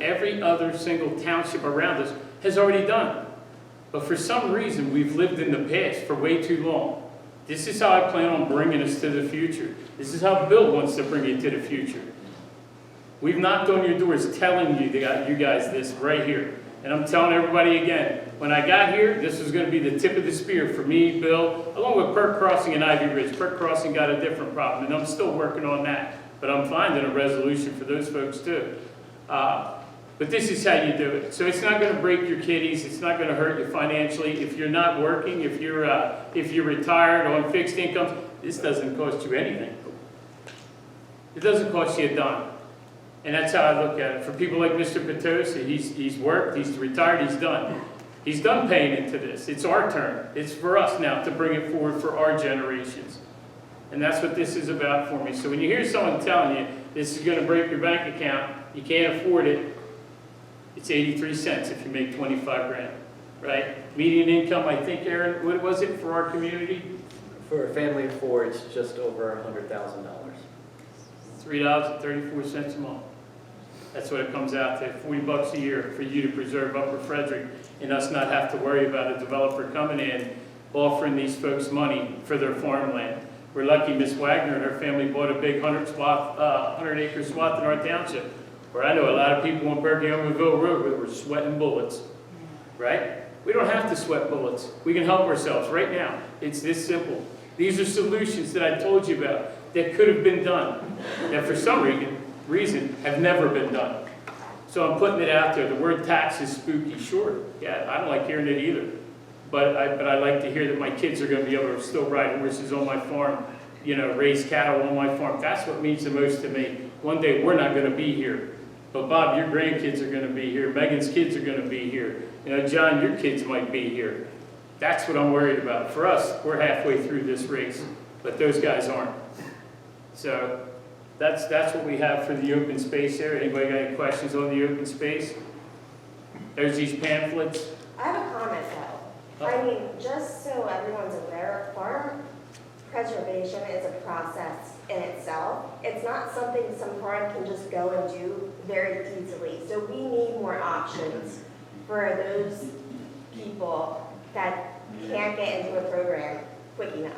every other single township around us has already done. But for some reason, we've lived in the past for way too long. This is how I plan on bringing us to the future. This is how Bill wants to bring you to the future. We've knocked on your doors telling you guys this right here. And I'm telling everybody again, when I got here, this was going to be the tip of the spear for me, Bill, along with Perk Crossing and Ivy Ridge. Perk Crossing got a different problem, and I'm still working on that. But I'm finding a resolution for those folks too. But this is how you do it. So it's not going to break your kiddies. It's not going to hurt you financially. If you're not working, if you're retired on fixed incomes, this doesn't cost you anything. It doesn't cost you a dime. And that's how I look at it. For people like Mr. Petosa, he's worked, he's retired, he's done. He's done paying into this. It's our turn. It's for us now to bring it forward for our generations. And that's what this is about for me. So when you hear someone telling you this is going to break your bank account, you can't afford it, it's 83 cents if you make 25 grand, right? Median income, I think, Aaron, what was it for our community? For a family of four, it's just over $100,000. $3.34 a month. That's what it comes out to, $40 a year for you to preserve Upper Frederick and us not have to worry about a developer coming in offering these folks money for their farmland. We're lucky Miss Wagner and her family bought a big 100-acre swath in our township, where I know a lot of people on Berkiomerville Road were sweating bullets, right? We don't have to sweat bullets. We can help ourselves right now. It's this simple. These are solutions that I told you about that could have been done, that for some reason have never been done. So I'm putting it out there. The word tax is spooky. Sure, yeah, I don't like hearing it either. But I like to hear that my kids are going to be able to still ride horses on my farm, you know, raise cattle on my farm. That's what means the most to me. One day we're not going to be here. But Bob, your grandkids are going to be here. Megan's kids are going to be here. You know, John, your kids might be here. That's what I'm worried about. For us, we're halfway through this race, but those guys aren't. So that's what we have for the open space there. Anybody got any questions on the open space? There's these pamphlets. I have a comment though. I mean, just so everyone's aware, farm preservation is a process in itself. It's not something some farm can just go and do very easily. So we need more options for those people that can't get into a program quick enough.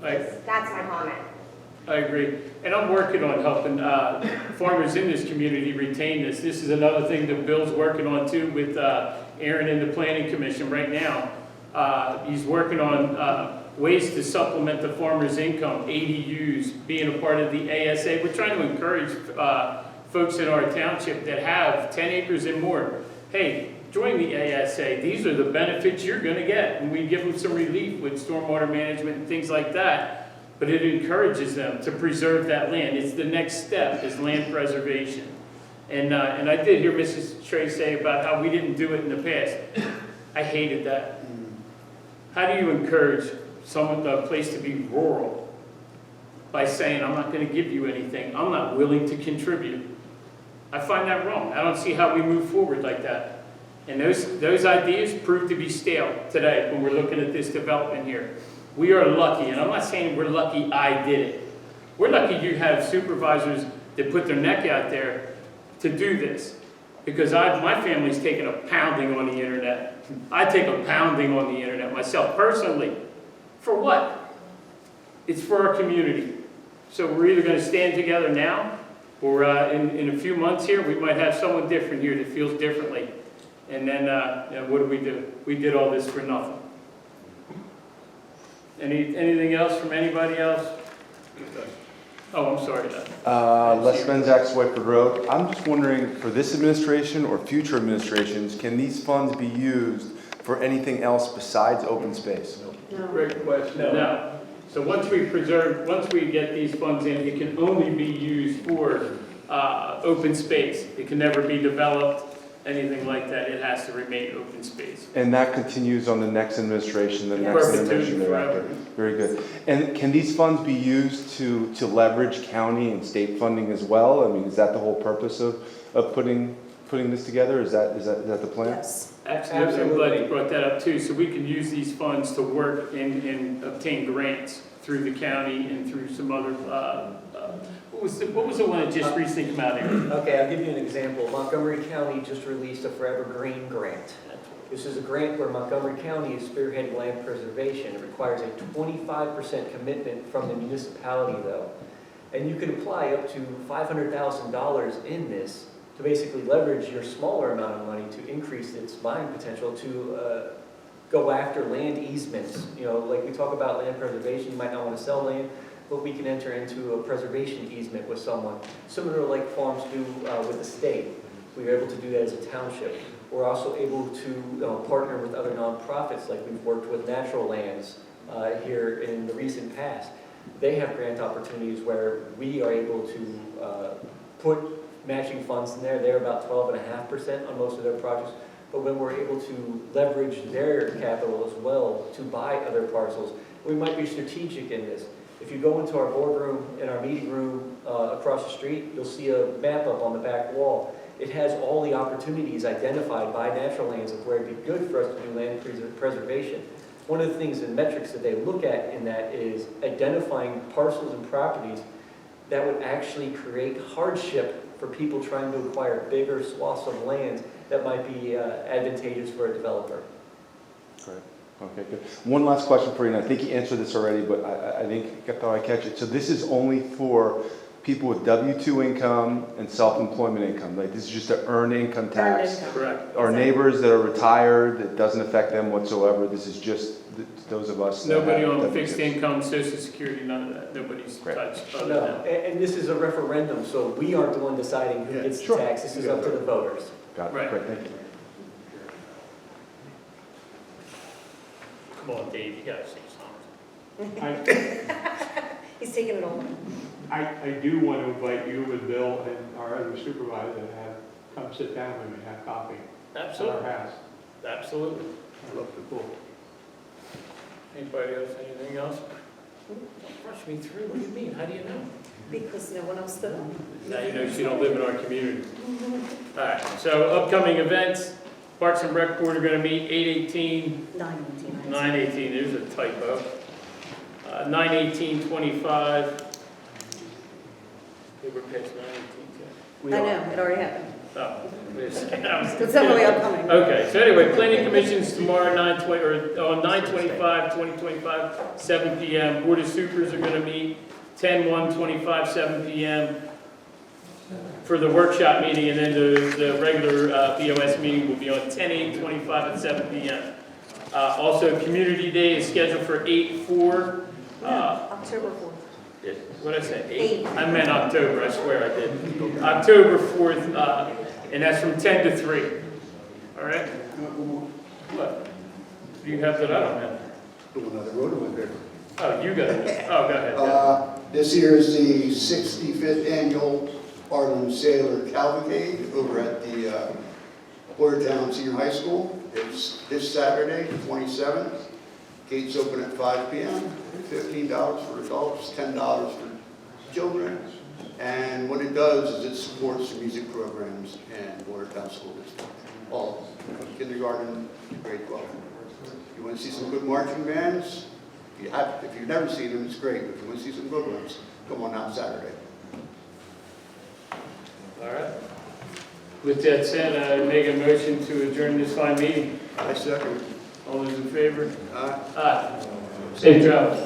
That's my comment. I agree. And I'm working on helping farmers in this community retain this. This is another thing that Bill's working on too with Aaron and the Planning Commission right now. He's working on ways to supplement the farmer's income, ADUs, being a part of the ASA. We're trying to encourage folks in our township that have 10 acres and more. Hey, join the ASA. These are the benefits you're going to get. And we give them some relief with stormwater management and things like that. But it encourages them to preserve that land. It's the next step is land preservation. And I did hear Mrs. Trey say about how we didn't do it in the past. I hated that. How do you encourage a place to be rural by saying, I'm not going to give you anything. I'm not willing to contribute. I find that wrong. I don't see how we move forward like that. And those ideas prove to be stale today when we're looking at this development here. We are lucky, and I'm not saying we're lucky I did it. We're lucky you have supervisors that put their neck out there to do this. Because my family's taken a pounding on the internet. I take a pounding on the internet myself personally. For what? It's for our community. So we're either going to stand together now, or in a few months here, we might have someone different here that feels differently. And then what do? We did all this for nothing. Anything else from anybody else? Oh, I'm sorry. Les Benzak, Swiftford Road. I'm just wondering, for this administration or future administrations, can these funds be used for anything else besides open space? No. Great question. No. So once we get these funds in, it can only be used for open space. It can never be developed, anything like that. It has to remain open space. And that continues on the next administration, the next administration thereafter. Very good. And can these funds be used to leverage county and state funding as well? I mean, is that the whole purpose of putting this together? Is that the plan? Yes. Absolutely. I'm glad you brought that up too. So we can use these funds to work and obtain grants through the county and through some other, what what was the one that just recently come out here? Okay, I'll give you an example. Montgomery County just released a Forever Green grant. This is a grant where Montgomery County is spearheading land preservation. It requires a 25% commitment from the municipality though. And you can apply up to $500,000 in this to basically leverage your smaller amount of money to increase its buying potential to go after land easements. You know, like we talk about land preservation, you might not want to sell land, but we can enter into a preservation easement with someone, similar to like farms do with the state. We are able to do that as a township. We're also able to partner with other nonprofits, like we've worked with Natural Lands here in the recent past. They have grant opportunities where we are able to put matching funds in there. They're about 12.5% on most of their projects. But when we're able to leverage their capital as well to buy other parcels, we might be strategic in this. If you go into our boardroom and our meeting room across the street, you'll see a map up on the back wall. It has all the opportunities identified by Natural Lands of where it'd be good for us to do land preservation. One of the things and metrics that they look at in that is identifying parcels and properties that would actually create hardship for people trying to acquire bigger swaths of land that might be advantageous for a developer. Great. Okay, good. One last question for you, and I think you answered this already, but I thought I'd catch it. So this is only for people with W-2 income and self-employment income. Like this is just to earn income tax. Correct. Our neighbors that are retired, it doesn't affect them whatsoever. This is just those of us. Nobody that have on W-2s. fixed income, social security, none of that. Nobody's Great. touched other No, than. and this is a referendum, so we aren't the one deciding who gets Sure. the tax. This is up to the voters. Got it. Right. Great, thank you. Come on, Dave, you gotta say something. He's taking it all. I do want to invite you and Bill and our other supervisor to come sit down with me and have coffee at our Absolutely, house. absolutely. I love the pool. Anybody else, anything else? Don't rush me through, what do you mean, how do you know? Because no one else stood up. Now you know she don't live in our community. All right, so upcoming events, Parks and Rec Board are gonna meet 8/18, 9:18. 9/18, there's a typo. 9/18/25. They were past 9/18, I know, it already happened. oh. It's definitely upcoming. Okay, so anyway, planning commission's tomorrow, 9/20, or on 9/25/2025, 7 PM. Board of Supers are gonna meet 10/1/25, 7 PM for the workshop meeting, and then the regular BOS meeting will be on 10/8/25 at 7 PM. Also, Community Day is scheduled for 8/4. October 4th. What did I say? 8. I meant October, I swear I did. October 4th, and that's from 10 to 3. All right? What? Do you have that? I don't have. Another road with there. Oh, you got it. Oh, go ahead. Yeah. This year is the 65th annual Harlem Sailor Cavalcade over at the Boyertown Senior High School. It's this Saturday, the 27th. Gates open at 5 p.m. $15 for adults, $10 for children. And what it does is it supports the music programs in Boyertown School District. All from kindergarten to grade 12. You want to see some good marching bands? If you've never seen them, it's great. If you want to see some good ones, come on out Saturday. All right. With that said, I make a motion to adjourn this fine meeting. I second. All those in favor? Aye. Aye. Safe travels.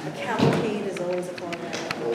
A cavalcade is always a fun